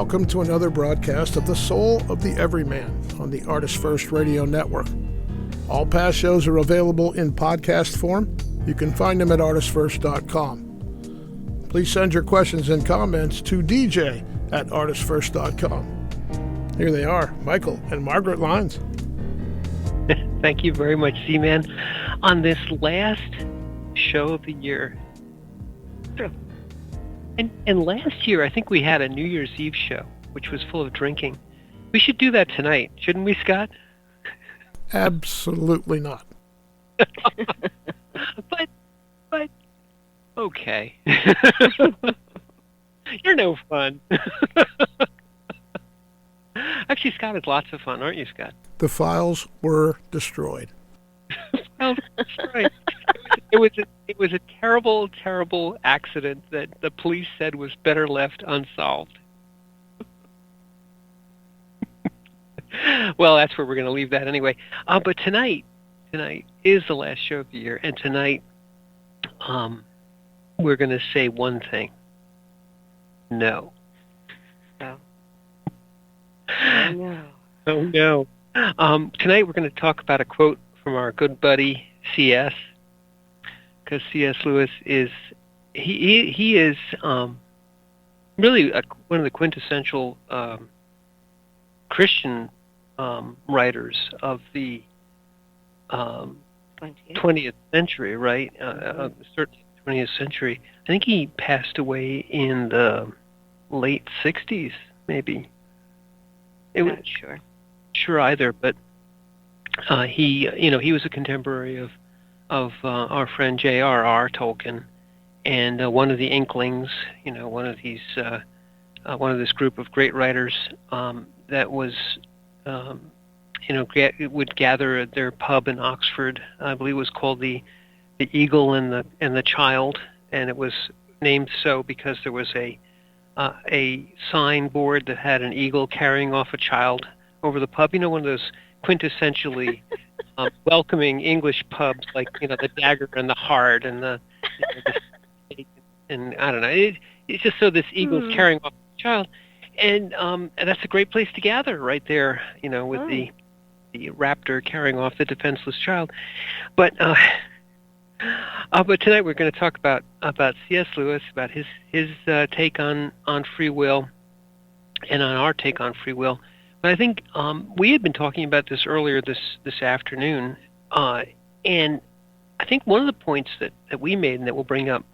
welcome to another broadcast of The Soul of the Everyman on the ArtistFirst Radio Network. All past shows are available in podcast form. You can find them at ArtistFirst.com. Please send your questions and comments to DJ at ArtistFirst.com. Here they are, Michael and Margaret Lyons. Thank you very much, Z-Man. On this last show of the year, and last year I think we had a New Year's Eve show, which was full of drinking. We should do that tonight, shouldn't we, Scott? Absolutely not. but okay. You're no fun. Actually, Scott is lots of fun, aren't you, Scott? The files were destroyed. Well, that's right. It was a terrible, terrible accident that the police said was better left unsolved. Well, that's where we're going to leave that anyway. But tonight is the last show of the year, and tonight we're going to say one thing. No. Oh. Oh, no. Oh, no. Tonight we're going to talk about a quote from our good buddy C.S., because C.S. Lewis is he is really one of the quintessential Christian writers of the 20th century, right? Certainly 20th century. I think he passed away in the late 60s, maybe. Not sure Either, but he was a contemporary of our friend J.R.R. Tolkien, and one of the Inklings, one of this group of great writers that was, would gather at their pub in Oxford. I believe it was called the Eagle and the Child, and it was named so because there was a signboard that had an eagle carrying off a child over the pub. One of those quintessentially welcoming English pubs, like the Dagger and the Heart and the steak, and I don't know. It's just so this eagle's carrying off a child, and that's a great place to gather right there. With the raptor carrying off the defenseless child. But tonight we're going to talk about C.S. Lewis, about his take on free will, and on our take on free will. But I think we had been talking about this earlier this afternoon, and I think one of the points that we made and that we'll bring up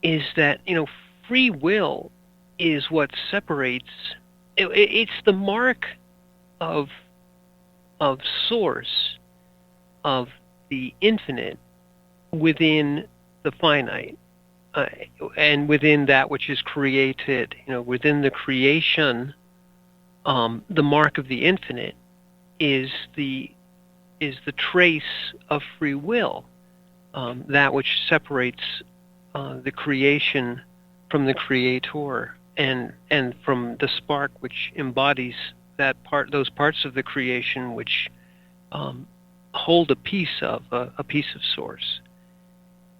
is that free will is what separates. It's the mark of source of the infinite within the finite, and within that which is created. Within the creation. The mark of the infinite is the trace of free will, that which separates the creation from the creator, and from the spark which embodies those parts of the creation which hold a piece of source.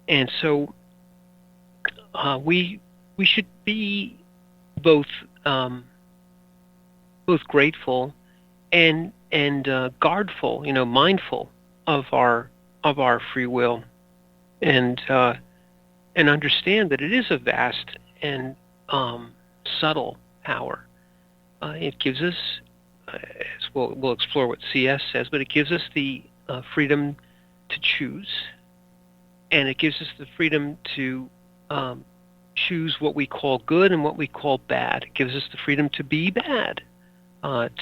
And so we should be both grateful and guardful, mindful of our free will, and understand that it is a vast and subtle power. It gives us, as we'll explore what C.S. says, but it gives us the freedom to choose, and it gives us the freedom to choose what we call good and what we call bad. It gives us the freedom to be bad.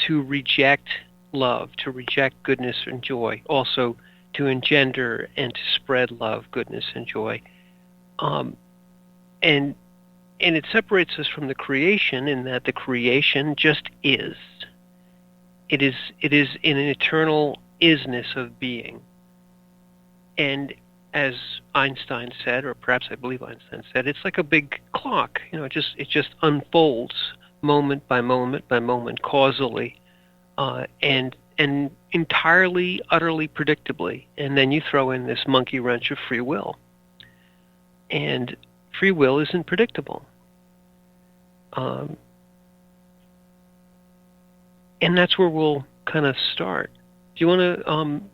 To reject love, to reject goodness and joy, also to engender and to spread love, goodness, and joy. And it separates us from the creation in that the creation just is. It is in an eternal isness of being. And as Einstein said, or perhaps I believe Einstein said, it's like a big clock. It just unfolds moment by moment by moment, causally, and entirely, utterly predictably. And then you throw in this monkey wrench of free will. And free will isn't predictable. And that's where we'll kind of start. Do you want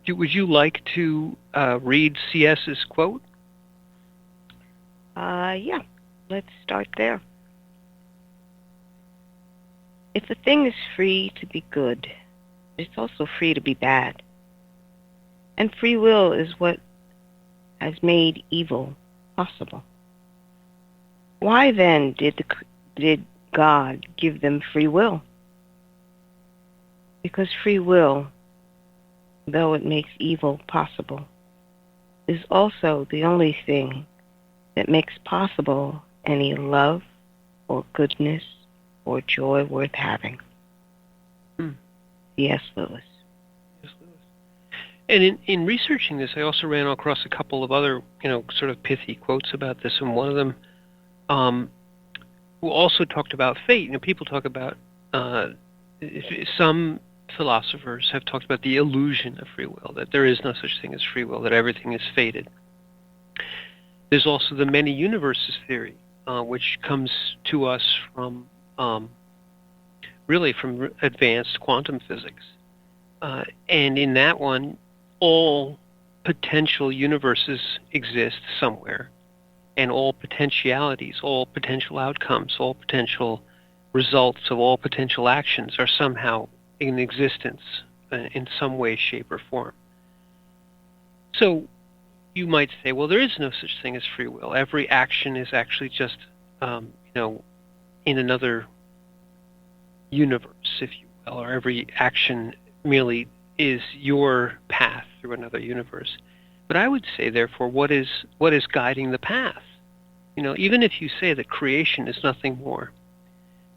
to? Would you like to read C.S.'s quote? Yeah. Let's start there. If a thing is free to be good, it's also free to be bad. And free will is what has made evil possible. Why then did God give them free will? Because free will, though it makes evil possible, is also the only thing that makes possible any love or goodness or joy worth having. C.S. Lewis. And in researching this, I also ran across a couple of other, sort of pithy quotes about this, and one of them who also talked about fate. People talk about, some philosophers have talked about the illusion of free will, that there is no such thing as free will, that everything is fated. There's also the many universes theory, which comes to us from really from advanced quantum physics. And in that one, all potential universes exist somewhere, and all potentialities, all potential outcomes, all potential results of all potential actions are somehow in existence in some way, shape, or form. So you might say, well, there is no such thing as free will. Every action is actually just, in another universe, if you will, or every action merely is your path through another universe. But I would say, therefore, what is guiding the path? Even if you say that creation is nothing more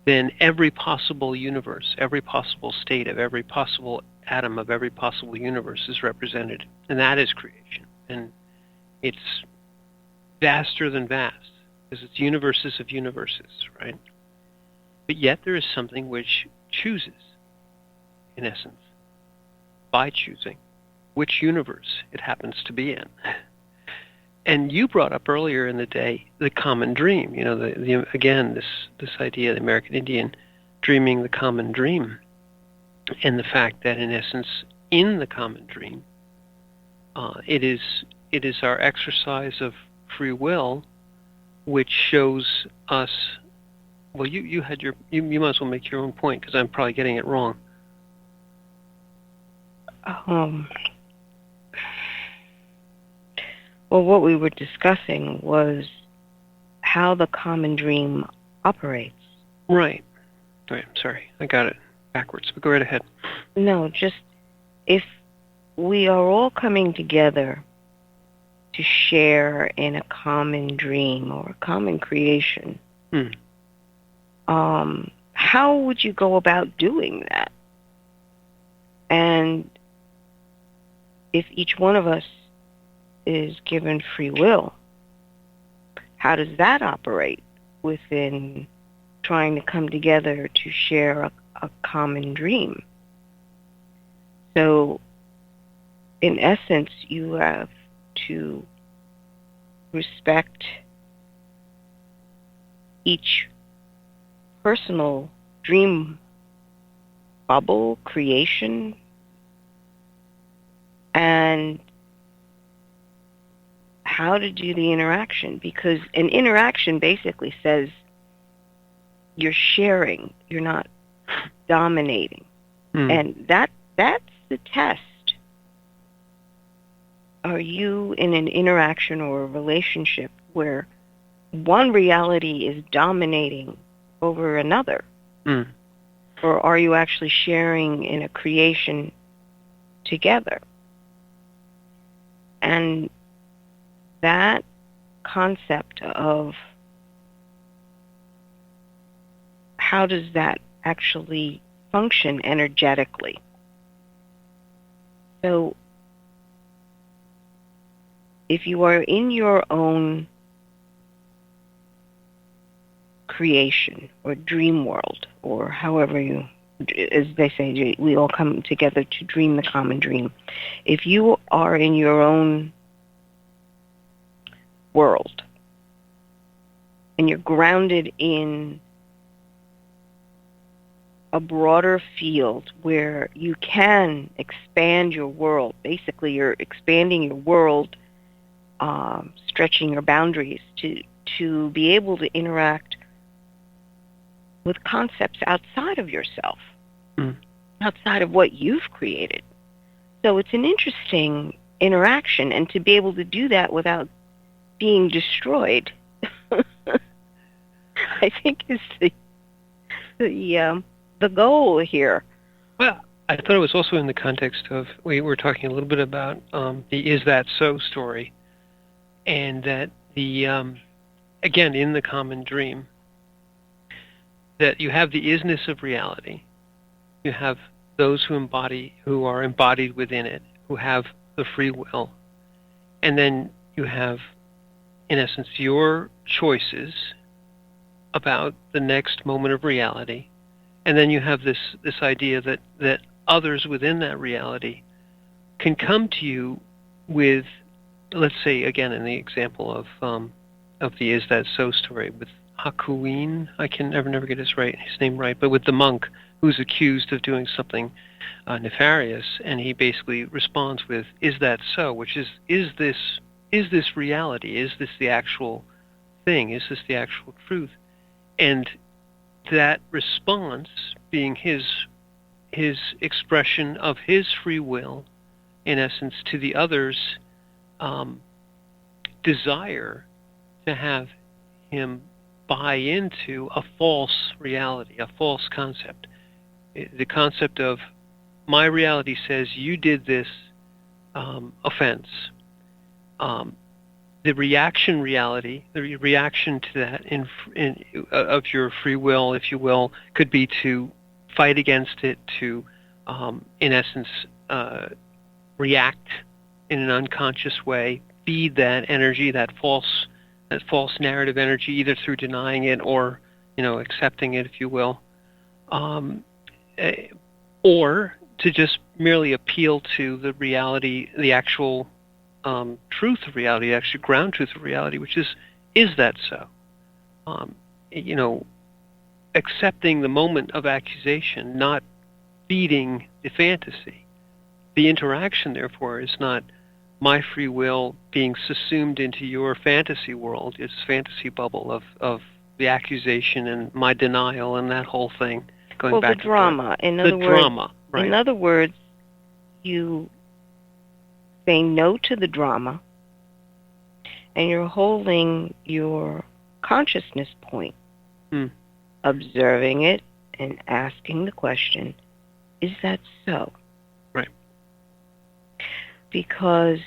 than every possible universe, every possible state of every possible atom of every possible universe is represented, and that is creation. And it's vaster than vast, because it's universes of universes, right? But yet there is something which chooses, in essence, by choosing which universe it happens to be in. And you brought up earlier in the day the common dream. Again, this idea of the American Indian dreaming the common dream, and the fact that in essence, in the common dream, it is our exercise of free will which shows us. Well, you might as well make your own point, because I'm probably getting it wrong. Well, what we were discussing was how the common dream operates. Right. I'm sorry. I got it backwards, but go right ahead. No, just if we are all coming together to share in a common dream or a common creation, how would you go about doing that? And if each one of us is given free will, how does that operate within trying to come together to share a common dream? So, in essence, you have to respect each personal dream bubble, creation, and how to do the interaction, because an interaction basically says you're sharing, you're not dominating. And that's the test. Are you in an interaction or a relationship where one reality is dominating over another? Or are you actually sharing in a creation together? And that concept of how does that actually function energetically? So if you are in your own creation or dream world, or however you, as they say, we all come together to dream the common dream. If you are in your own world and you're grounded in a broader field where you can expand your world. Basically, you're expanding your world, stretching your boundaries to be able to interact with concepts outside of yourself, outside of what you've created. So it's an interesting interaction, and to be able to do that without being destroyed, I think is the goal here. Well, I thought it was also in the context of, we were talking a little bit about the "Is That So" story, and that the again, in the common dream, that you have the isness of reality, you have those who are embodied within it, who have the free will, and then you have, in essence, your choices about the next moment of reality, and then you have this idea that others within that reality can come to you with, let's say, again, in the example of the "Is That So" story with Hakuin, I can never get his name right, but with the monk who's accused of doing something nefarious, and he basically responds with, "Is that so?" Which is this reality? Is this the actual thing? Is this the actual truth? And that response being his expression of his free will, in essence, to the other's desire to have him buy into a false reality, a false concept. The concept of, my reality says you did this offense. The reaction reality, the reaction to that of your free will, if you will, could be to fight against it, to, in essence, react in an unconscious way, feed that energy, that false narrative energy, either through denying it or, accepting it, if you will, or to just merely appeal to the reality, the actual truth of reality, the actual ground truth of reality, which is that so? Accepting the moment of accusation, not feeding the fantasy. The interaction, therefore, is not my free will being subsumed into your fantasy world, its fantasy bubble of the accusation and my denial and that whole thing going back. The drama. In other words, drama, right. In other words, you say no to the drama, and you're holding your consciousness point, observing it and asking the question, is that so? Right. Because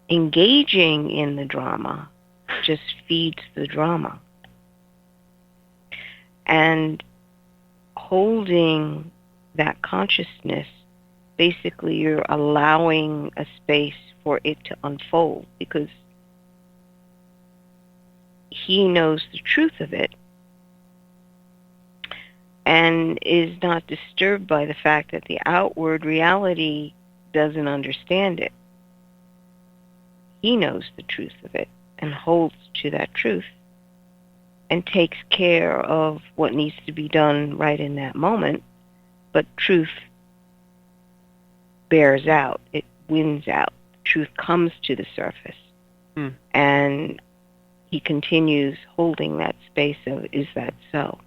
engaging in the drama just feeds the drama. And holding that consciousness, basically you're allowing a space for it to unfold, because he knows the truth of it and is not disturbed by the fact that the outward reality doesn't understand it. He knows the truth of it and holds to that truth and takes care of what needs to be done right in that moment, but truth bears out, it wins out. Truth comes to the surface. And he continues holding that space of, is that so?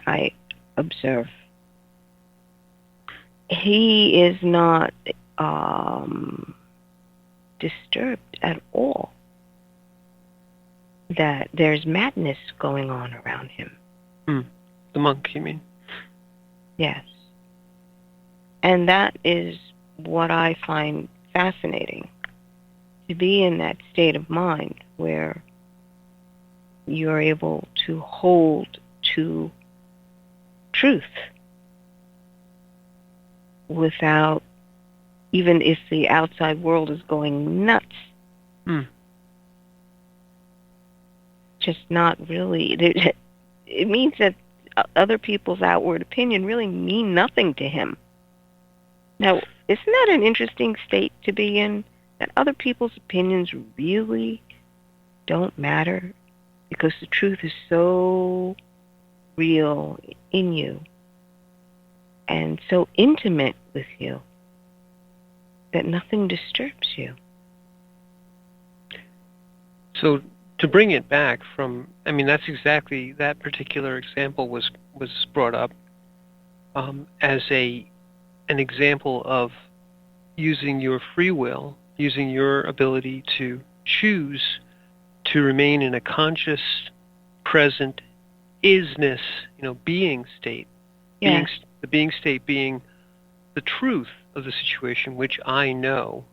I observe. He is not disturbed at all that there's madness going on around him. The monk, you mean? Yes. And that is what I find fascinating, to be in that state of mind where you're able to hold to truth without, even if the outside world is going nuts, just not really. It means that other people's outward opinion really mean nothing to him. Now, isn't that an interesting state to be in? That other people's opinions really don't matter because the truth is so real in you and so intimate with you that nothing disturbs you. So to bring it back from, I mean, that's exactly, that particular example was brought up as an example of using your free will, using your ability to choose to remain in a conscious, present isness, being state. Yes. The being state being the truth of the situation, which I know,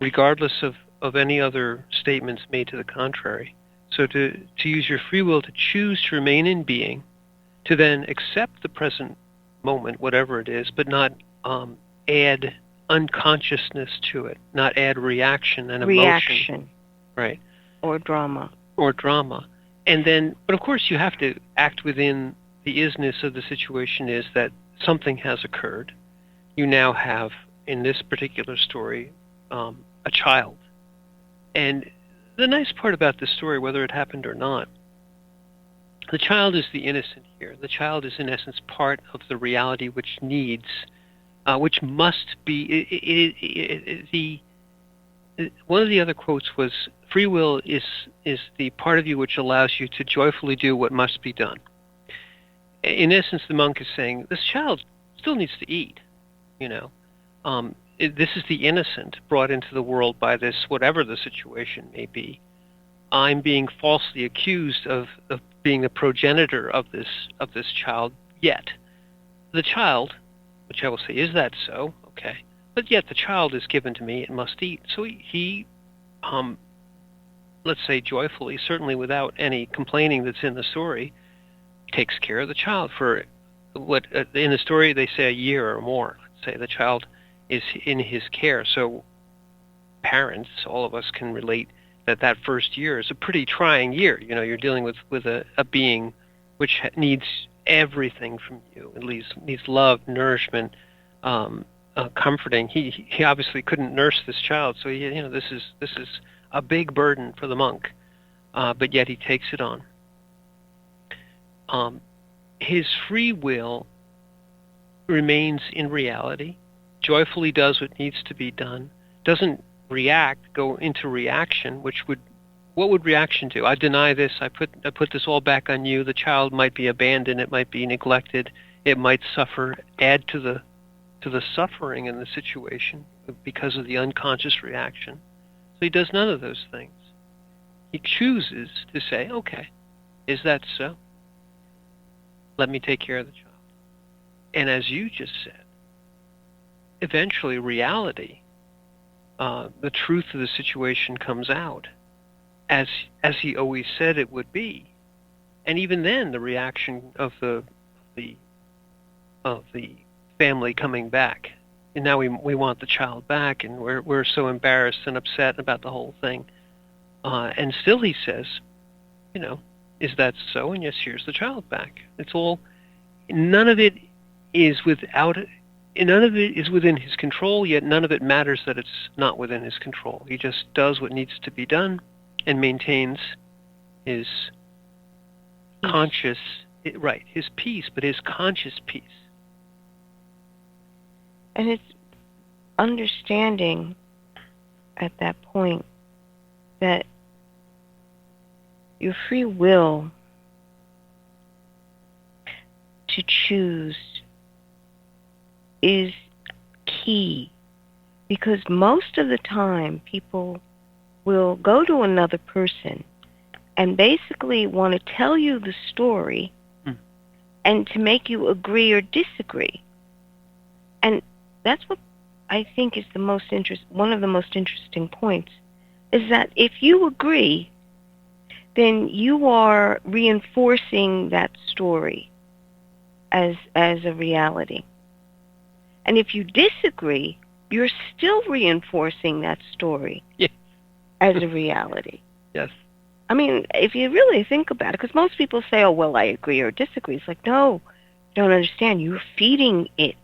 regardless of any other statements made to the contrary. So to use your free will to choose to remain in being, to then accept the present moment, whatever it is, but not add unconsciousness to it, not add reaction and emotion. Reaction. Right. Or drama. And then, but of course you have to act within the isness of the situation, is that something has occurred. You now have, in this particular story, a child. And the nice part about this story, whether it happened or not, the child is the innocent here. The child is, in essence, part of the reality which needs, which must be, one of the other quotes was, free will is the part of you which allows you to joyfully do what must be done. In essence, the monk is saying, this child still needs to eat, this is the innocent brought into the world by this, whatever the situation may be. I'm being falsely accused of being the progenitor of this child, yet the child, which I will say, is that so? Okay. But yet the child is given to me and must eat. So he let's say joyfully, certainly without any complaining that's in the story, takes care of the child for what in the story they say a year or more. Let's say the child is in his care. So parents, all of us can relate that first year is a pretty trying year. You're dealing with a being which needs everything from you. It needs love, nourishment, comforting. He obviously couldn't nurse this child, so this is a big burden for the monk, but yet he takes it on. His free will remains in reality, joyfully does what needs to be done, doesn't go into reaction, what would reaction do? I deny this, I put this all back on you. The child might be abandoned, it might be neglected, it might suffer, add to the suffering in the situation because of the unconscious reaction. So he does none of those things. He chooses to say, okay, is that so? Let me take care of the child. And as you just said, eventually reality, the truth of the situation comes out as he always said it would be. And even then, the reaction of the family coming back, and now we want the child back, and we're so embarrassed and upset about the whole thing. And still he says, is that so? And yes, here's the child back. It's all, none of it is within his control, yet none of it matters that it's not within his control. He just does what needs to be done and maintains his conscious, his peace, but his conscious peace. And it's understanding at that point that your free will to choose is key, because most of the time people will go to another person and basically want to tell you the story and to make you agree or disagree. And that's what I think is one of the most interesting points, is that if you agree, then you are reinforcing that story as a reality. And if you disagree, you're still reinforcing that story as a reality. Yes. I mean, if you really think about it, because most people say, oh, well, I agree or disagree. It's like, no, you don't understand. You're feeding it.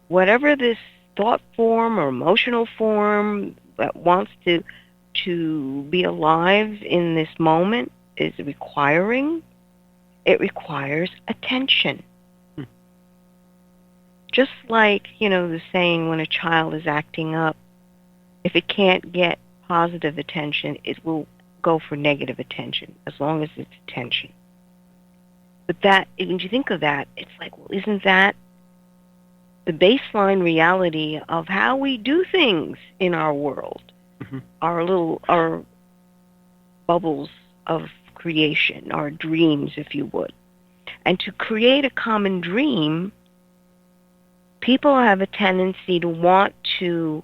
Whatever this thought form or emotional form that wants to be alive in this moment is requiring, it requires attention. Just like, the saying, when a child is acting up, if it can't get positive attention, it will go for negative attention, as long as it's attention. But when you think of that, it's like, well, isn't that the baseline reality of how we do things in our world? Mm-hmm. Our bubbles of creation, our dreams, if you would. And to create a common dream, people have a tendency to want to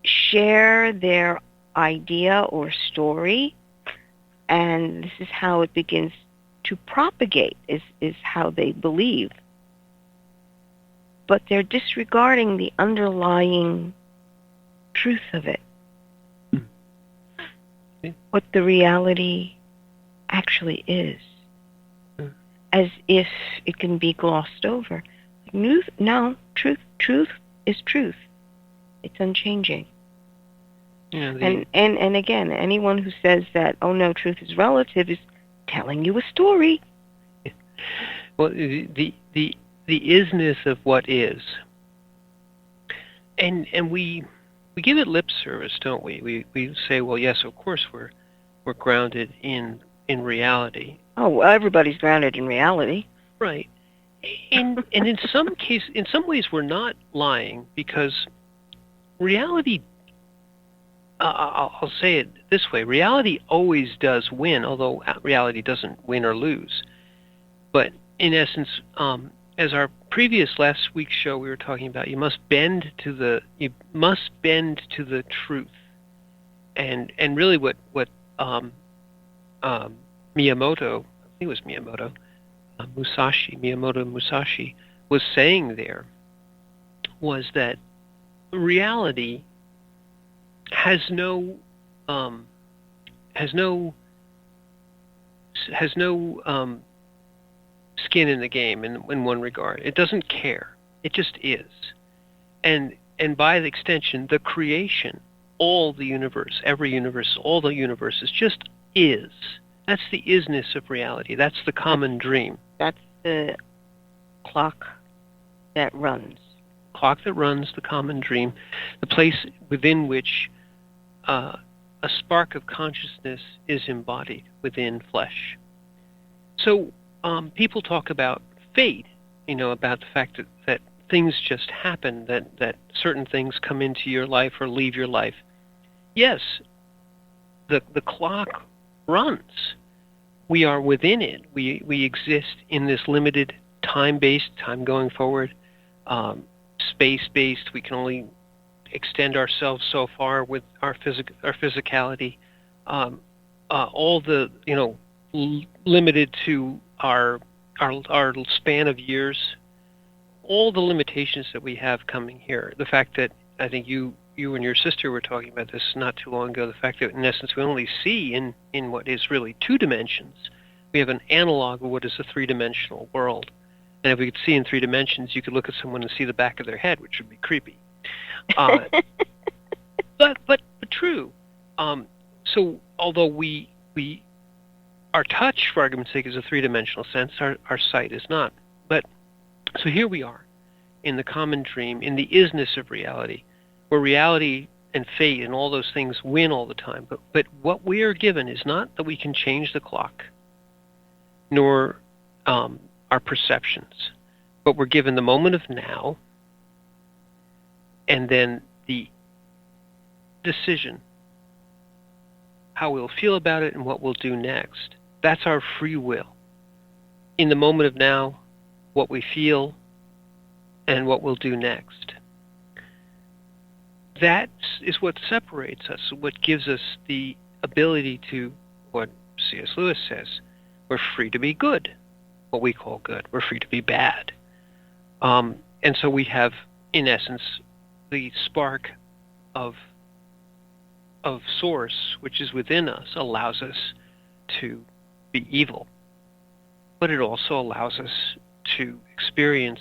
share their idea or story, and this is how it begins to propagate, is how they believe. But they're disregarding the underlying truth of it. What the reality actually is. As if it can be glossed over. No, truth is truth. It's unchanging. And again, anyone who says that, oh no, truth is relative, is telling you a story. Well, the isness of what is, and we give it lip service, don't we? We say, well, yes, of course we're grounded in reality. Oh, well, everybody's grounded in reality. Right. And in some ways we're not lying, because reality, I'll say it this way, reality always does win, although reality doesn't win or lose. But in essence, as our previous last week's show we were talking about, you must bend to the truth. And really what Miyamoto, I think it was Miyamoto Musashi was saying there, was that reality has no skin in the game in one regard. It doesn't care. It just is. And by the extension, the creation, all the universe, every universe, all the universes just is. That's the isness of reality. That's the common dream. That's the clock that runs. Clock that runs, the common dream, the place within which a spark of consciousness is embodied within flesh. So people talk about fate, about the fact that things just happen, that certain things come into your life or leave your life. Yes, the clock runs. We are within it. We exist in this limited time-based, time going forward, space-based. We can only extend ourselves so far with our physicality. All the limited to our span of years. All the limitations that we have coming here. The fact that I think you and your sister were talking about this not too long ago. The fact that in essence we only see in what is really two dimensions. We have an analog of what is a three-dimensional world. And if we could see in three dimensions, you could look at someone and see the back of their head, which would be creepy. But true. So although we our touch, for argument's sake, is a three-dimensional sense, our sight is not. But so here we are in the common dream, in the isness of reality, where reality and fate and all those things win all the time. But what we are given is not that we can change the clock, nor our perceptions, but we're given the moment of now, and then the decision, how we'll feel about it and what we'll do next. That's our free will. In the moment of now, what we feel and what we'll do next. That is what separates us, what gives us the ability to, what C.S. Lewis says, we're free to be good, what we call good. We're free to be bad. And so we have, in essence, the spark of source, which is within us, allows us to be evil. But it also allows us to experience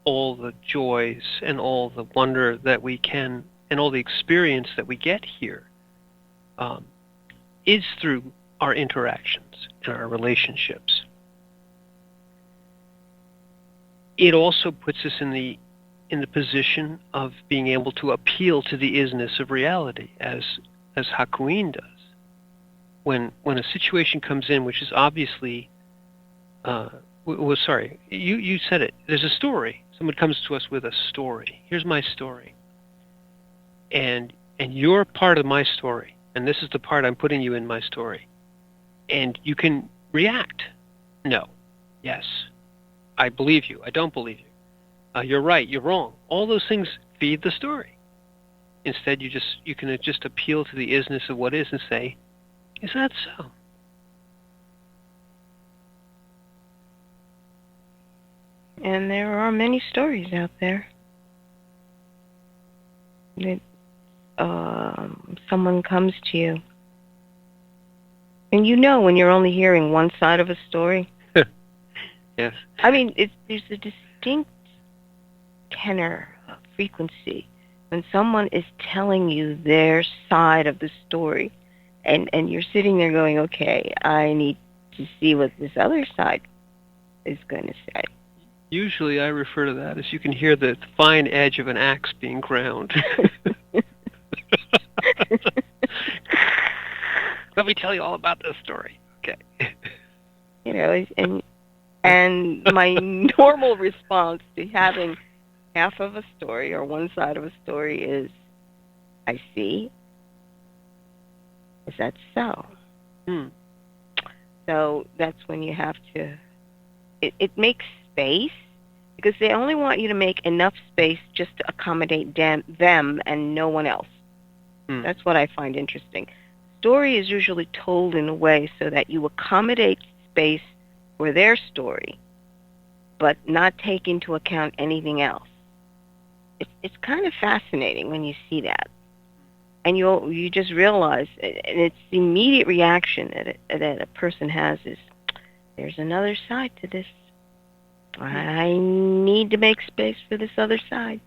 all the joys and all the wonder that we can, and all the experience that we get here, is through our interactions and our relationships. it also puts us in the position of being able to appeal to the isness of reality, as Hakuin does. When a situation comes in which is obviously, sorry, you said it. There's a story. Someone comes to us with a story. Here's my story, and you're part of my story, and this is the part I'm putting you in my story, and you can react. No, yes, I believe you. I don't believe you. You're right. You're wrong. All those things feed the story. Instead, you can just appeal to the isness of what is and say, is that so? And there are many stories out there that someone comes to you, and you know when you're only hearing one side of a story. Yes. I mean, there's a distinct tenor, frequency, when someone is telling you their side of the story, and you're sitting there going, okay, I need to see what this other side is going to say. Usually I refer to that as you can hear the fine edge of an axe being ground. Let me tell you all about this story. Okay. You know, and my normal response to having half of a story or one side of a story is, I see. Is that so? So that's when you have to, it makes space, because they only want you to make enough space just to accommodate them and no one else. That's what I find interesting. Story is usually told in a way so that you accommodate space for their story, but not take into account anything else. It's kind of fascinating when you see that, and you just realize, and it's the immediate reaction that a person has is, there's another side to this. I need to make space for this other side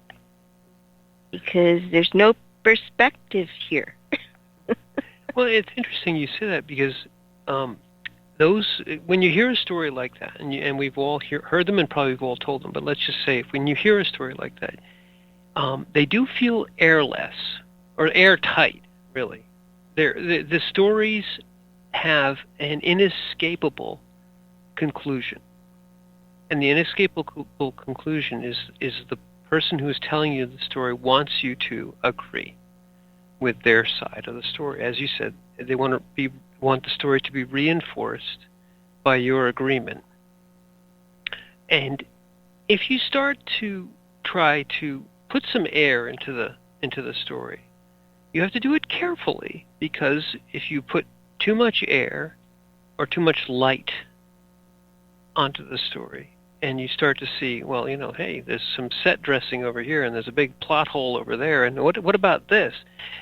because there's no perspective here. Well, it's interesting you say that, because when you hear a story like that, and we've all heard them, and probably we've all told them, but let's just say, when you hear a story like that, they do feel airless or airtight. Really, the stories have an inescapable conclusion, and the inescapable conclusion is the person who is telling you the story wants you to agree with their side of the story. As you said, they want the story to be reinforced by your agreement. And if you start to try to put some air into the story, you have to do it carefully, because if you put too much air or too much light onto the story, and you start to see, well, hey, there's some set dressing over here, and there's a big plot hole over there, and what about this?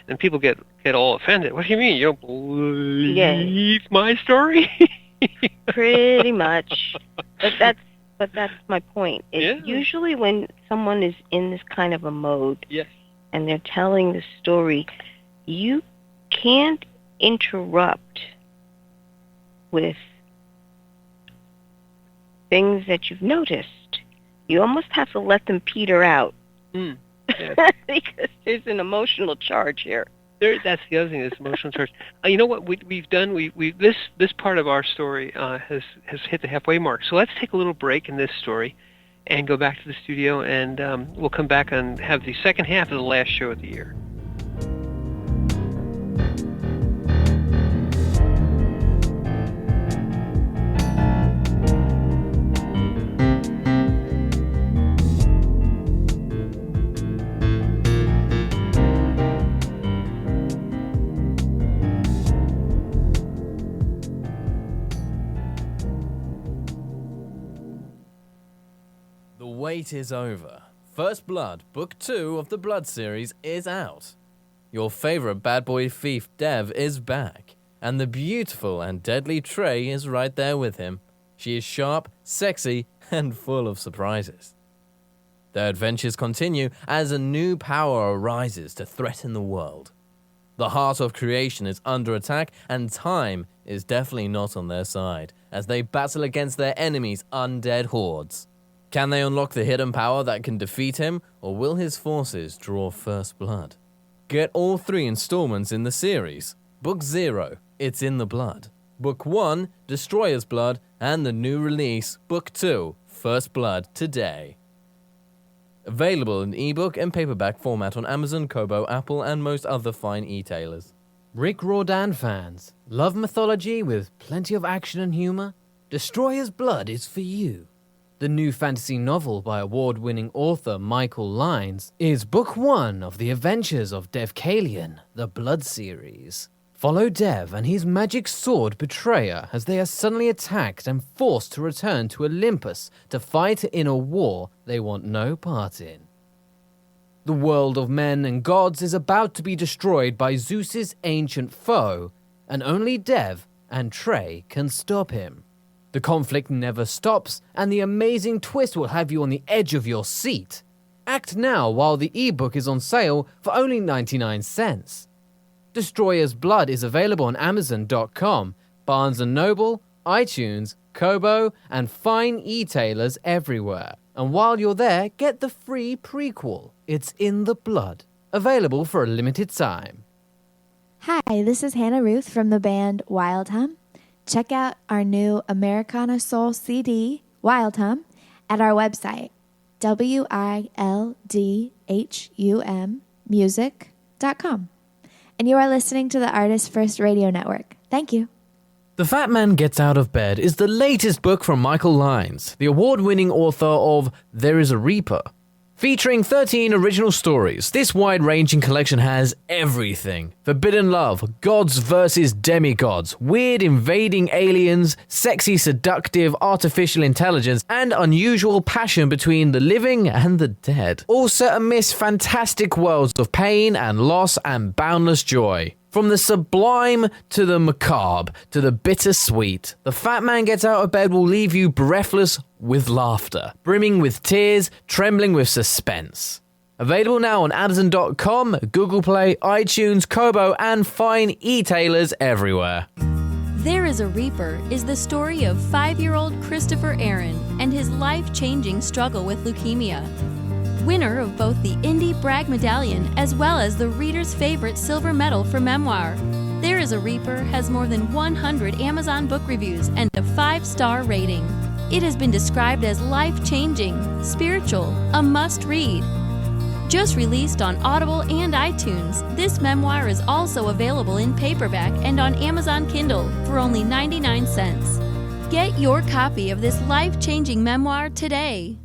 And people get all offended. What do you mean? You don't believe my story? Pretty much. But that's my point. It's usually when someone is in this kind of a mode, yes, and they're telling the story, you can't interrupt with things that you've noticed. You almost have to let them peter out. Because there's an emotional charge here. That's the other thing, this emotional charge. You know what we've done? This part of our story has hit the halfway mark. So let's take a little break in this story and go back to the studio, and we'll come back and have the second half of the last show of the year. The wait is over. First Blood, Book 2 of the Blood series is out. Your favorite bad boy thief Dev is back, and the beautiful and deadly Trey is right there with him. She is sharp, sexy, and full of surprises. Their adventures continue as a new power arises to threaten the world. The heart of creation is under attack, and time is definitely not on their side as they battle against their enemies' undead hordes. Can they unlock the hidden power that can defeat him, or will his forces draw first blood? Get all 3 installments in the series. Book 0, It's in the Blood. Book 1, Destroyer's Blood, and the new release, Book 2, First Blood, today. Available in ebook and paperback format on Amazon, Kobo, Apple, and most other fine e-tailers. Rick Riordan fans, love mythology with plenty of action and humor? Destroyer's Blood is for you. The new fantasy novel by award-winning author Michael Lynes is Book 1 of the Adventures of Devkalion, the Blood series. Follow Dev and his magic sword Betrayer as they are suddenly attacked and forced to return to Olympus to fight in a war they want no part in. The world of men and gods is about to be destroyed by Zeus's ancient foe, and only Dev and Trey can stop him. The conflict never stops, and the amazing twist will have you on the edge of your seat. Act now while the ebook is on sale for only 99 cents. Destroyer's Blood is available on Amazon.com, Barnes & Noble, iTunes, Kobo, and fine e-tailers everywhere. And while you're there, get the free prequel, It's in the Blood, available for a limited time. Hi, this is Hannah Ruth from the band Wild Hum. Check out our new Americana Soul CD, Wild Hum, at our website, wildhummusic.com. And you are listening to the ArtistFirst Radio Network. Thank you. The Fat Man Gets Out of Bed is the latest book from Michael Lynes, the award-winning author of There is a Reaper. Featuring 13 original stories, this wide-ranging collection has everything. Forbidden love, gods versus demigods, weird invading aliens, sexy seductive artificial intelligence, and unusual passion between the living and the dead. All set amidst fantastic worlds of pain and loss and boundless joy. From the sublime to the macabre to the bittersweet, The Fat Man Gets Out of Bed will leave you breathless with laughter, brimming with tears, trembling with suspense. Available now on Amazon.com, Google Play, iTunes, Kobo, and fine e-tailers everywhere. There is a Reaper is the story of 5-year-old Christopher Aaron and his life-changing struggle with leukemia. Winner of both the Indie Bragg Medallion as well as the reader's favorite silver medal for memoir. There is a Reaper has more than 100 Amazon book reviews and a 5-star rating. It has been described as life-changing, spiritual, a must-read. Just released on Audible and iTunes, this memoir is also available in paperback and on Amazon Kindle for only 99 cents. Get your copy of this life-changing memoir today.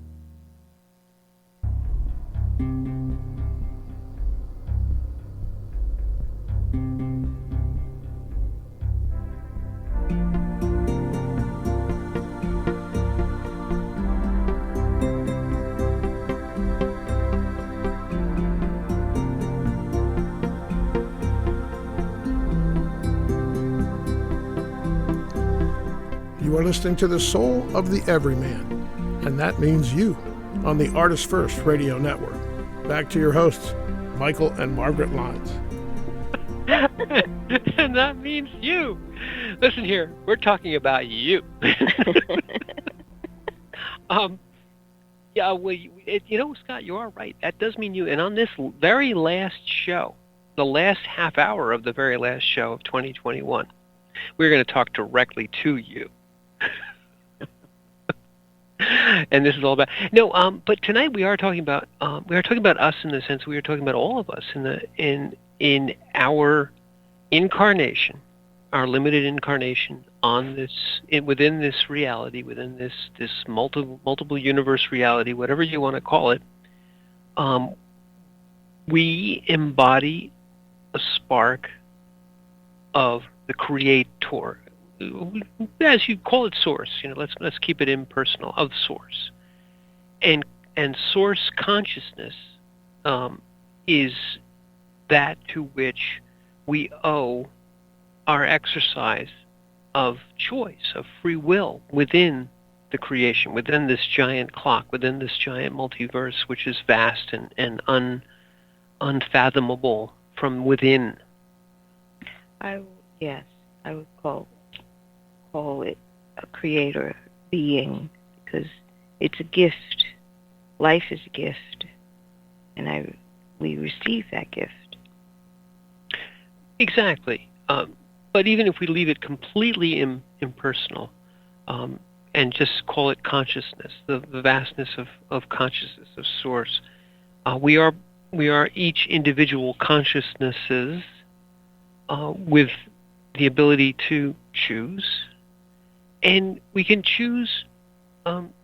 You are listening to the soul of the Everyman, and that means you, on the ArtistFirst Radio Network. Back to your hosts, Michael and Margaret Lynes. And that means you. Listen here, we're talking about you. Yeah, well, Scott, you are right. That does mean you. And on this very last show, the last half hour of the very last show of 2021, we're going to talk directly to you. And this is all about but tonight we are talking about us in the sense we are talking about all of us in our incarnation, our limited incarnation on within this reality, within this multiple universe reality, whatever you want to call it. We embody a spark of the Creator, as you call it, source. Let's keep it impersonal, of source, and source consciousness is that to which we owe our exercise of choice, of free will within the creation, within this giant clock, within this giant multiverse, which is vast and unfathomable from within. I would call it a creator being, because it's a gift life is a gift, and we receive that gift. Exactly. But even if we leave it completely impersonal, and just call it consciousness, the vastness of consciousness, of source, we are each individual consciousnesses with the ability to choose, and we can choose.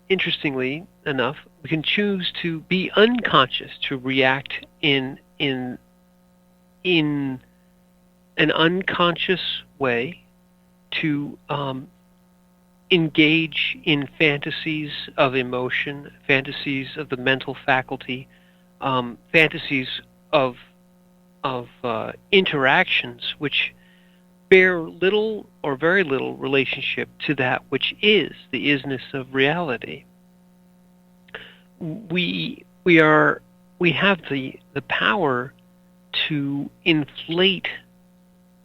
Interestingly enough, we can choose to be unconscious, to react in an unconscious way, to engage in fantasies of emotion, fantasies of the mental faculty, fantasies of interactions which bear little or very little relationship to that which is the isness of reality. We have the power to inflate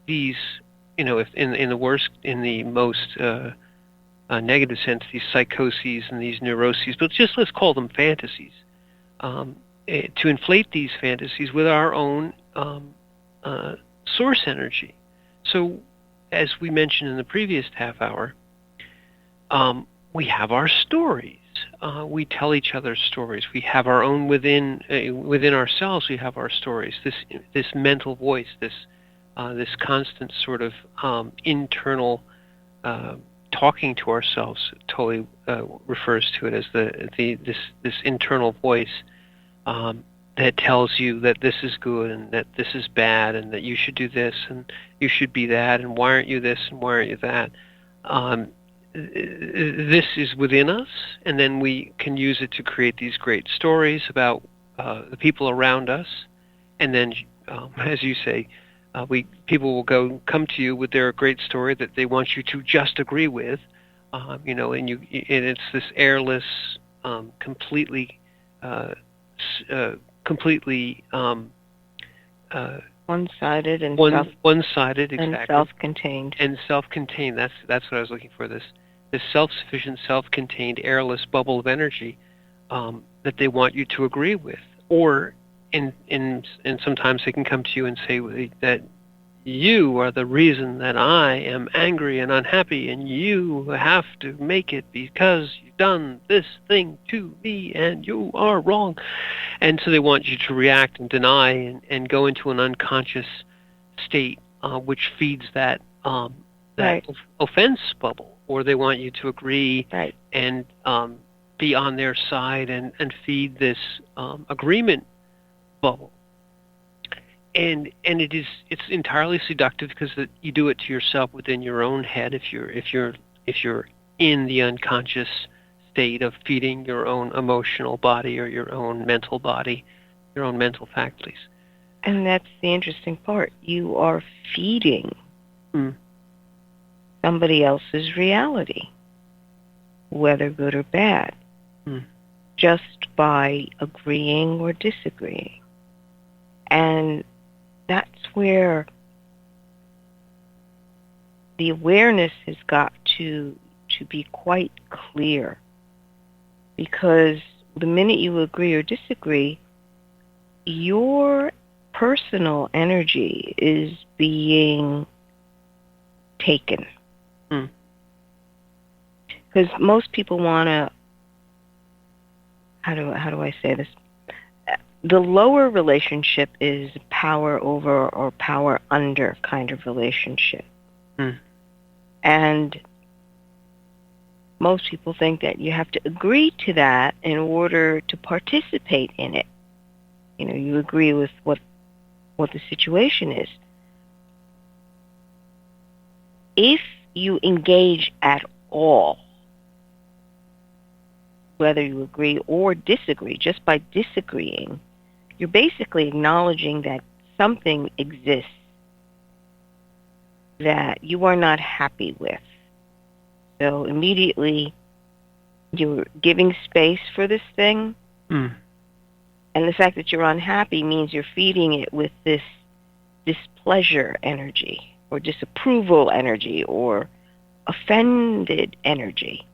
these, if in the most negative sense, these psychoses and these neuroses, but just let's call them fantasies, to inflate these fantasies with our own source energy. So, as we mentioned in the previous half hour, we have our stories. We tell each other stories. We have our own within ourselves. We have our stories. This mental voice, this constant sort of internal talking to ourselves. Totally refers to it as this internal voice that tells you that this is good and that this is bad and that you should do this and you should be that and why aren't you this and why aren't you that. This is within us, and then we can use it to create these great stories about the people around us, and then, as you say, people will come to you with their great story that they want you to just agree with, and it's this airless, completely one-sided and one-sided, exactly, and self-contained. And self-contained. That's what I was looking for. This self-sufficient, self-contained, airless bubble of energy that they want you to agree with, or and sometimes they can come to you and say that you are the reason that I am angry and unhappy, and you have to make it because you've done this thing to me, and you are wrong. And so they want you to react and deny and go into an unconscious state, which feeds that Right. offense bubble, or they want you to agree Right. and be on their side and feed this agreement bubble. And it's entirely seductive because you do it to yourself within your own head if you're in the unconscious state of feeding your own emotional body or your own mental body, your own mental faculties. And that's the interesting part. You are feeding somebody else's reality, whether good or bad, just by agreeing or disagreeing. And that's where the awareness has got to be quite clear, because the minute you agree or disagree, your personal energy is being taken. Because most people want to, how do I say this? The lower relationship is power over or power under kind of relationship. And most people think that you have to agree to that in order to participate in it. You agree with what the situation is. If you engage at all, whether you agree or disagree, just by disagreeing, you're basically acknowledging that something exists that you are not happy with. So immediately you're giving space for this thing, and the fact that you're unhappy means you're feeding it with this displeasure energy or disapproval energy or offended energy.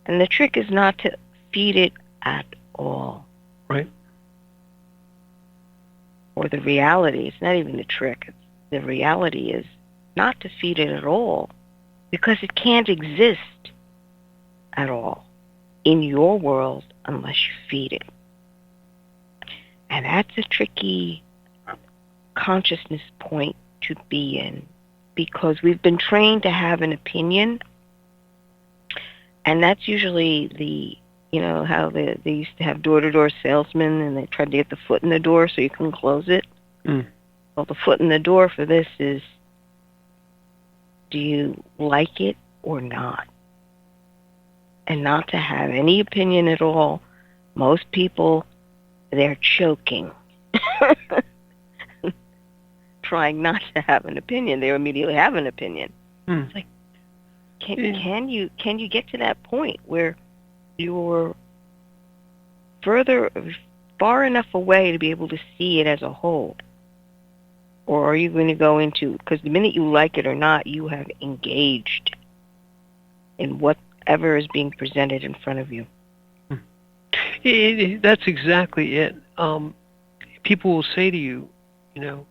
And the trick is not to feed it at all. Right. Or the reality, it's not even the trick. The reality is not defeated at all, because it can't exist at all in your world unless you feed it. And that's a tricky consciousness point to be in, because we've been trained to have an opinion, and that's usually how they used to have door-to-door salesmen, and they tried to get the foot in the door so you can close it. Well, the foot in the door for this is, do you like it or not? And not to have any opinion at all. Most people, they're choking. Trying not to have an opinion. They immediately have an opinion. It's like, can you get to that point where you're far enough away to be able to see it as a whole? Or are you going to go into, because the minute you like it or not, you have engaged in whatever is being presented in front of you. That's exactly it. People will say to you, do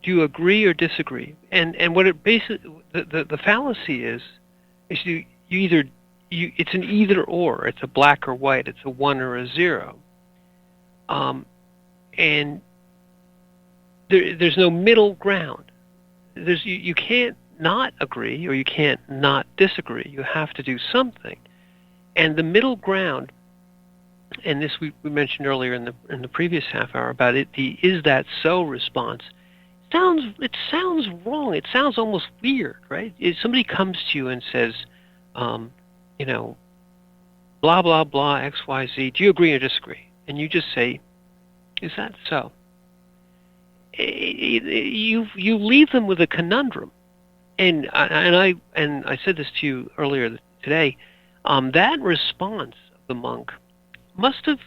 you agree or disagree? And what it basically, the fallacy is you either, it's an either or. It's a black or white. It's a 1 or a 0. And there's no middle ground. You can't not agree, or you can't not disagree. You have to do something. And the middle ground, and this we mentioned earlier in the previous half hour about it, the "is that so" response. It sounds wrong. It sounds almost weird, right? If somebody comes to you and says, blah blah blah X Y Z, do you agree or disagree? And you just say, "Is that so?" You leave them with a conundrum, and I said this to you earlier today. That response of the monk must have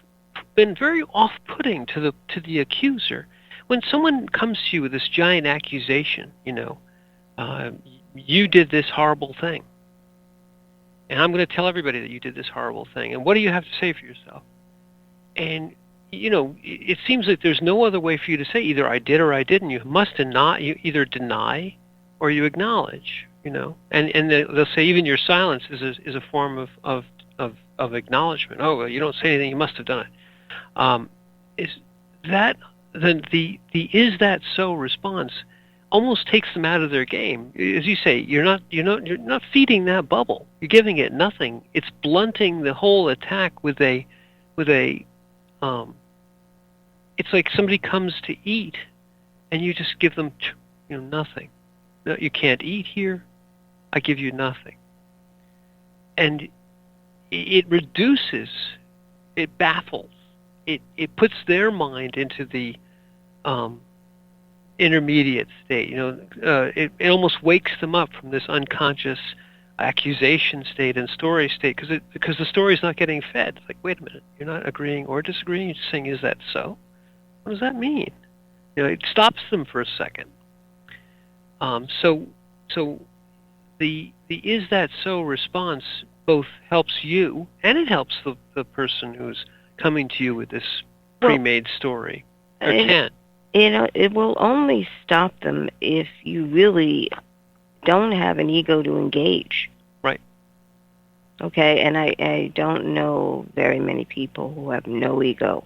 been very off-putting to the accuser. When someone comes to you with this giant accusation, you did this horrible thing, and I'm going to tell everybody that you did this horrible thing, and what do you have to say for yourself? And it seems like there's no other way for you to say either I did or I didn't. You must not. You either deny or you acknowledge. And they'll say even your silence is a form of acknowledgement. Oh, well, you don't say anything. You must have done it. Is that the "is that so" response almost takes them out of their game? As you say, you're not feeding that bubble. You're giving it nothing. It's blunting the whole attack with a. It's like somebody comes to eat, and you just give them, nothing. No, you can't eat here. I give you nothing. And it reduces, it baffles, it puts their mind into the intermediate state. It almost wakes them up from this unconscious accusation state and story state, because the story's not getting fed. It's like, wait a minute, you're not agreeing or disagreeing. You're just saying, "Is that so?" What does that mean? It stops them for a second. So the "is that so" response both helps you and it helps the person who's coming to you with this pre-made story. Or can. It will only stop them if you really don't have an ego to engage. Right. Okay, and I don't know very many people who have no ego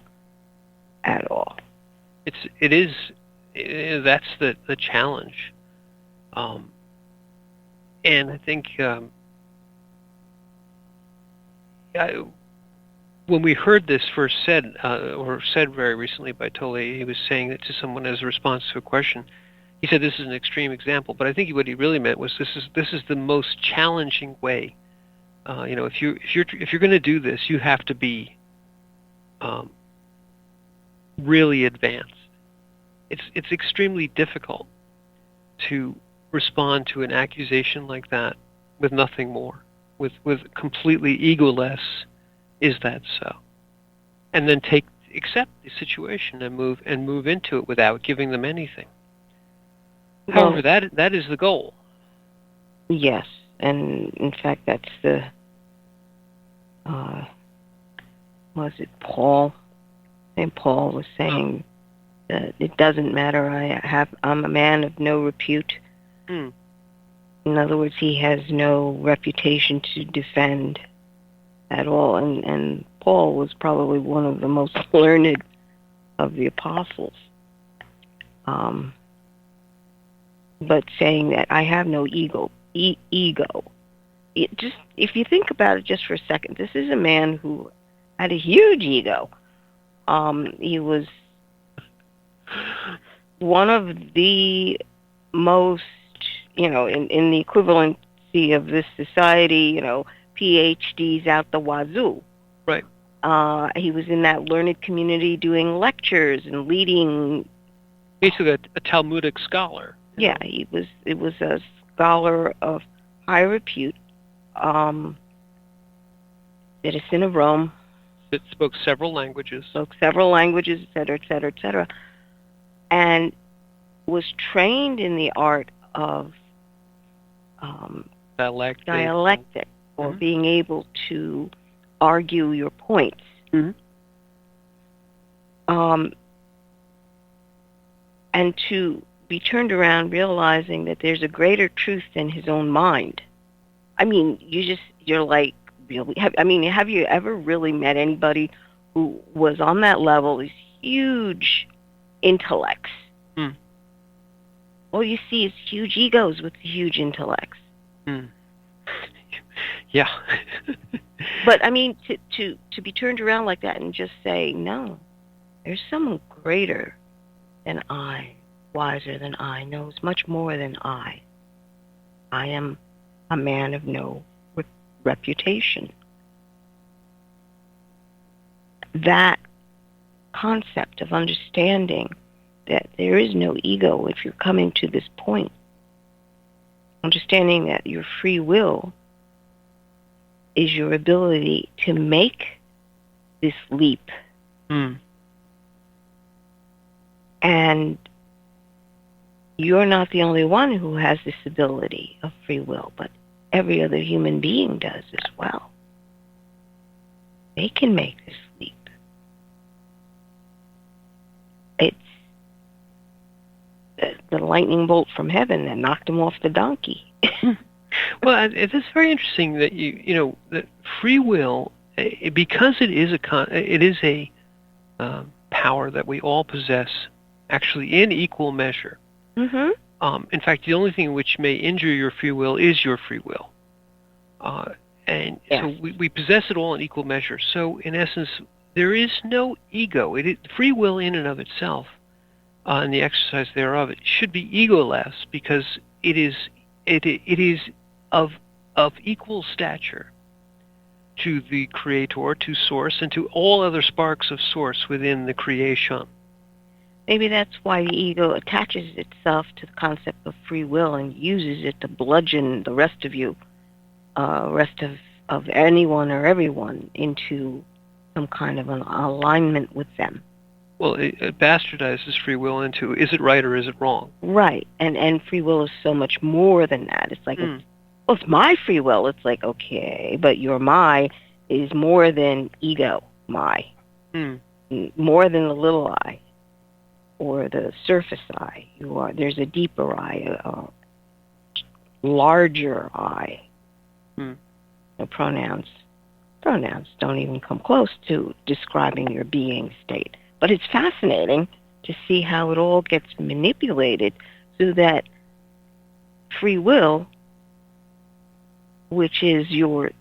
at all. That's the challenge. And I think when we heard this first said very recently by Tolle, he was saying it to someone as a response to a question. He said this is an extreme example, but I think what he really meant was this is the most challenging way. If you're going to do this, you have to be really advanced. It's extremely difficult to respond to an accusation like that with nothing more, with completely egoless, "Is that so?" And then accept the situation and move into it without giving them anything. However, that is the goal. Yes, and in fact, that's was it Paul? St. Paul was saying that it doesn't matter. I'm a man of no repute. Mm. In other words, he has no reputation to defend at all. And Paul was probably one of the most learned of the apostles. But saying that I have no ego. Ego. It just, if you think about it just for a second, this is a man who had a huge ego. He was one of the most, in the equivalency of this society, PhDs out the wazoo. Right. He was in that learned community doing lectures and leading. Basically a Talmudic scholar. Yeah, it was a scholar of high repute, citizen of Rome. It spoke several languages. Et cetera, et cetera, et cetera. And was trained in the art of dialectic or being able to argue your points. Mm-hmm. And to be turned around realizing that there's a greater truth than his own mind. I mean, you're like, really? Have you ever really met anybody who was on that level, these huge intellects? Mm. All you see is huge egos with huge intellects. Mm. Yeah. But, to be turned around like that and just say, no, there's someone greater than I, wiser than I, knows much more than I. I am a man of no reputation. That concept of understanding that there is no ego if you're coming to this point, understanding that your free will is your ability to make this leap. Mm. And you're not the only one who has this ability of free will, but every other human being does as well. They can make this leap. It's the lightning bolt from heaven that knocked him off the donkey. Well, it's very interesting that that free will, because it is a power that we all possess, actually in equal measure. Mm-hmm. In fact, the only thing which may injure your free will is your free will. And yes. So we possess it all in equal measure. So in essence, there is no ego. Free will in and of itself, and the exercise thereof, it should be egoless because it is of equal stature to the creator, to source, and to all other sparks of source within the creation. Maybe that's why the ego attaches itself to the concept of free will and uses it to bludgeon the rest of you, rest of anyone or everyone into some kind of an alignment with them. Well, it bastardizes free will into, is it right or is it wrong? Right, and free will is so much more than that. It's like, it's my free will. It's like, okay, but your my is more than ego, my. More than the little I or the surface I. There's a deeper I, a larger I. The pronouns don't even come close to describing your being state. But it's fascinating to see how it all gets manipulated so that free will, which is your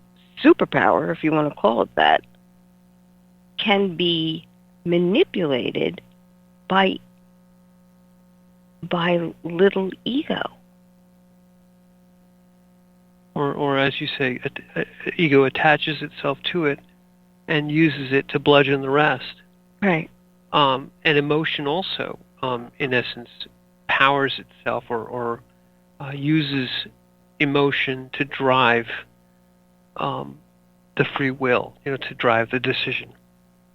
superpower, if you want to call it that, can be manipulated by little ego. Or as you say, ego attaches itself to it and uses it to bludgeon the rest. Right. And emotion also, in essence, powers itself or uses emotion to drive the free will, to drive the decision.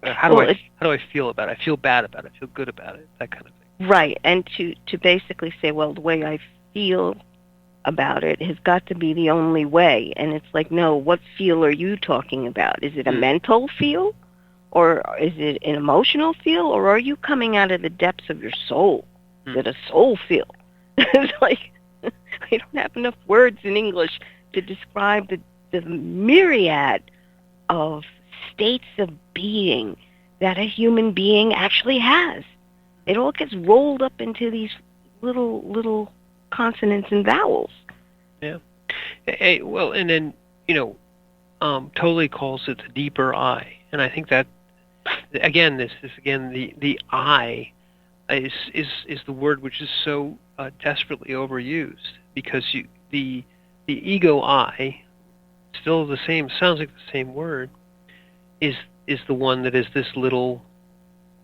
How do I feel about it? I feel bad about it. I feel good about it. That kind of thing. Right, and to basically say, well, the way I feel about it has got to be the only way. And it's like, no, what feel are you talking about? Is it a mental feel? Or is it an emotional feel, or are you coming out of the depths of your soul? Is it a soul feel? It's like we don't have enough words in English to describe the myriad of states of being that a human being actually has. It all gets rolled up into these little consonants and vowels. Yeah. Well, and then, Tolle calls it the deeper I. And I think that, again, the I is the word which is so desperately overused, because the ego I, still the same, sounds like the same word, is the one that is this little,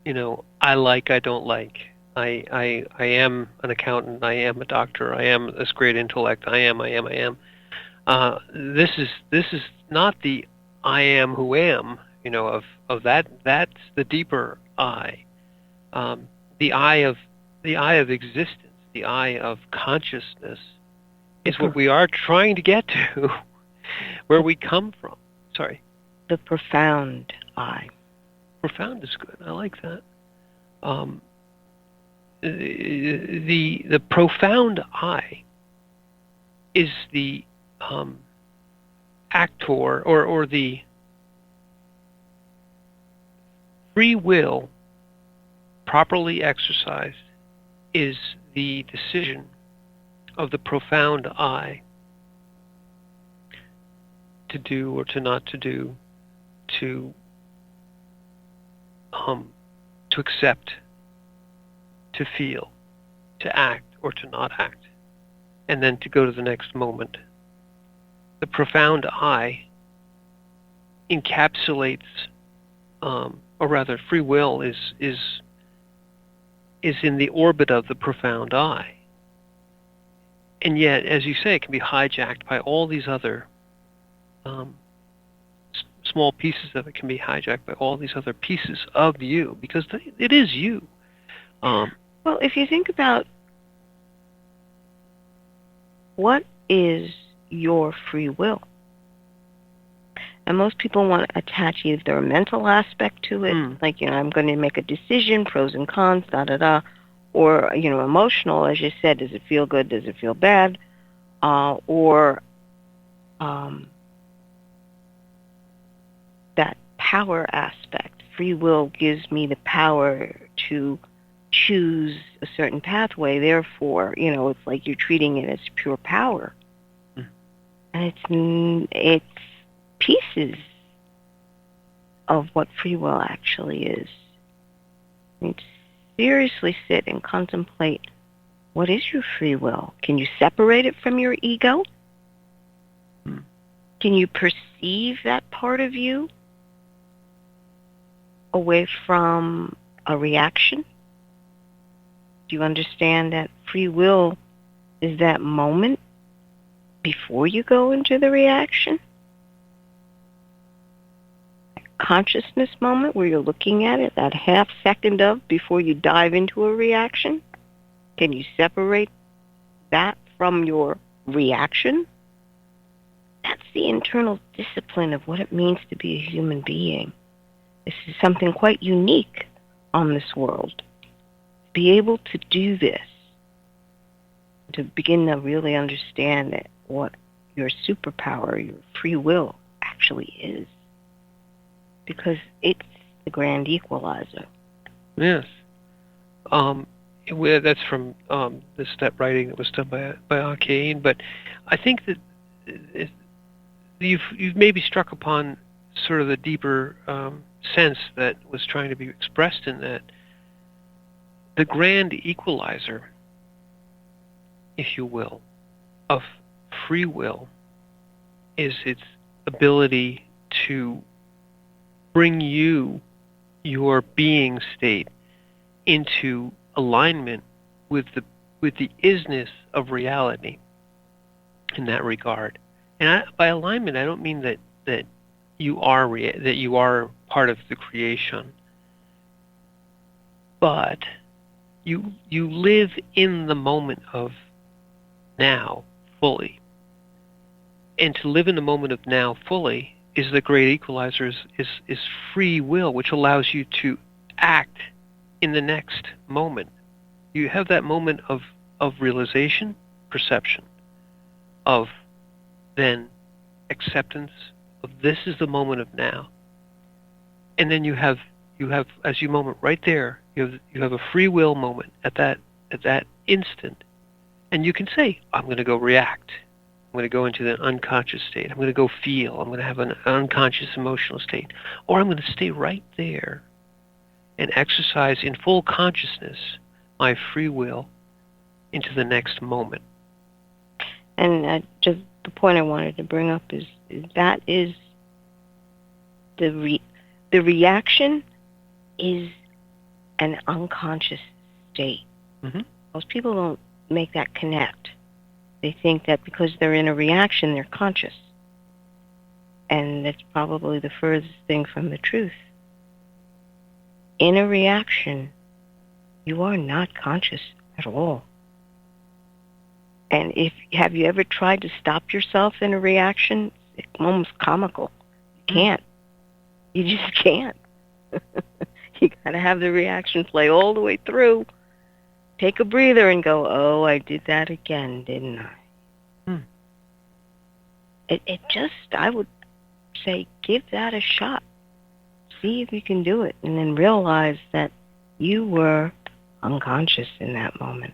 I don't like. I am an accountant. I am a doctor. I am this great intellect. I am. This is not the I am who am. Of that. That's the deeper I. The I of existence. The I of consciousness is what we are trying to get to, where we come from. Sorry. The profound I. Profound is good. I like that. The profound I is the actor, or the free will properly exercised is the decision of the profound I to do or to not to do, to accept, to feel, to act or to not act, and then to go to the next moment. The profound I encapsulates, or rather, free will is in the orbit of the profound I. And yet, as you say, it can be hijacked by all these other small pieces of it. Can be hijacked by all these other pieces of you, because it is you. Well, if you think about what is your free will, and most people want to attach either a mental aspect to it, like, I'm going to make a decision, pros and cons, or, emotional, as you said, does it feel good, does it feel bad, or that power aspect. Free will gives me the power to choose a certain pathway, therefore, it's like you're treating it as pure power. And it's pieces of what free will actually is. I mean, seriously sit and contemplate, what is your free will? Can you separate it from your ego? Can you perceive that part of you away from a reaction? Do you understand that free will is that moment before you go into the reaction? That consciousness moment where you're looking at it, that half second of before you dive into a reaction? Can you separate that from your reaction? That's the internal discipline of what it means to be a human being. This is something quite unique on this world. Be able to do this, to begin to really understand that what your superpower, your free will, actually is. Because it's the grand equalizer. Yes. That's from the step writing that was done by Arcane, but I think that you've maybe struck upon sort of the deeper sense that was trying to be expressed in that. The grand equalizer, if you will, of free will is its ability to bring your being state into alignment with the isness of reality in that regard. And by alignment, I don't mean that you are part of the creation, but you live in the moment of now fully. And to live in the moment of now fully the great equalizer, is free will, which allows you to act in the next moment. You have that moment of realization, perception, of then acceptance of this is the moment of now. And then you have as you moment right there, you have a free will moment at that instant. And you can say, I'm going to go react. I'm going to go into the unconscious state. I'm going to go feel. I'm going to have an unconscious emotional state. Or I'm going to stay right there and exercise in full consciousness my free will into the next moment. And just the point I wanted to bring up is that is the reaction is an unconscious state. Mm-hmm. Most people don't make that connect. They think that because they're in a reaction, they're conscious. And that's probably the furthest thing from the truth. In a reaction, you are not conscious at all. And have you ever tried to stop yourself in a reaction? It's almost comical. You can't. You just can't. You got to have the reaction play all the way through. Take a breather and go, oh, I did that again, didn't I? It just, I would say, give that a shot. See if you can do it. And then realize that you were unconscious in that moment.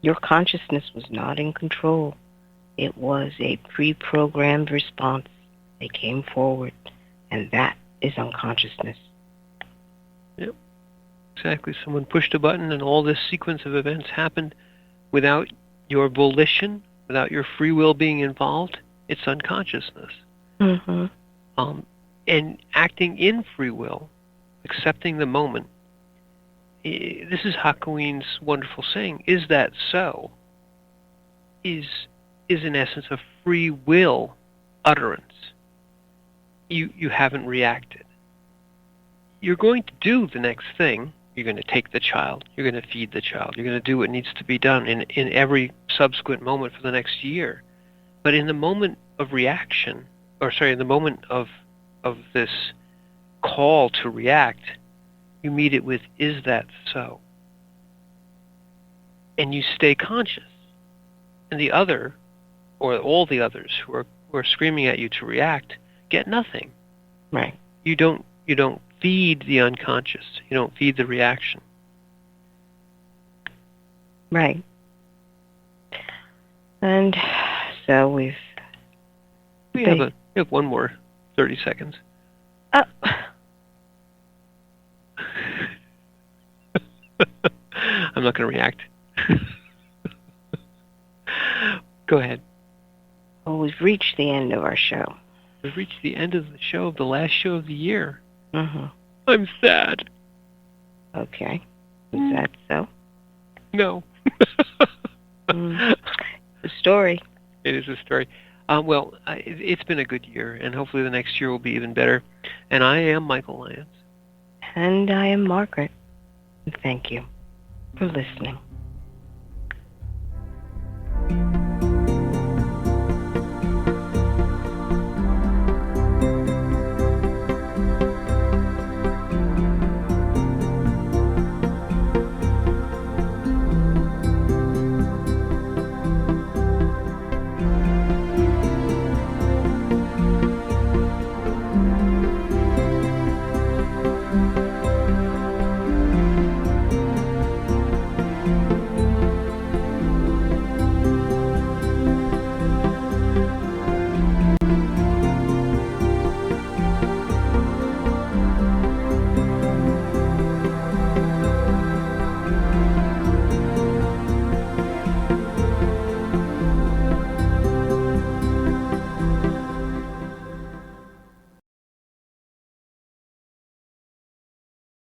Your consciousness was not in control. It was a pre-programmed response. They came forward, and that is unconsciousness. Yep, exactly. Someone pushed a button, and all this sequence of events happened without your volition, without your free will being involved. It's unconsciousness. Mm-hmm. And acting in free will, accepting the moment. This is Hakuin's wonderful saying, is that so? Is in essence a free will utterance. You haven't reacted. You're going to do the next thing. You're going to take the child. You're going to feed the child. You're going to do what needs to be done in every subsequent moment for the next year. But in the moment of reaction, in the moment of this call to react, you meet it with, is that so? And you stay conscious. And the other, or all the others who are screaming at you to react, get nothing. Right. You don't feed the unconscious. You don't feed the reaction. Right. And so we have one more 30 seconds. I'm not going to react. Go ahead. Well, we've reached the end of our show. We've reached the end of the show, of the last show of the year. Mm-hmm. I'm sad. Okay. Is that so? No. The story. It is a story. Well, it's been a good year, and hopefully the next year will be even better. And I am Michael Lyons. And I am Margaret. Thank you for listening.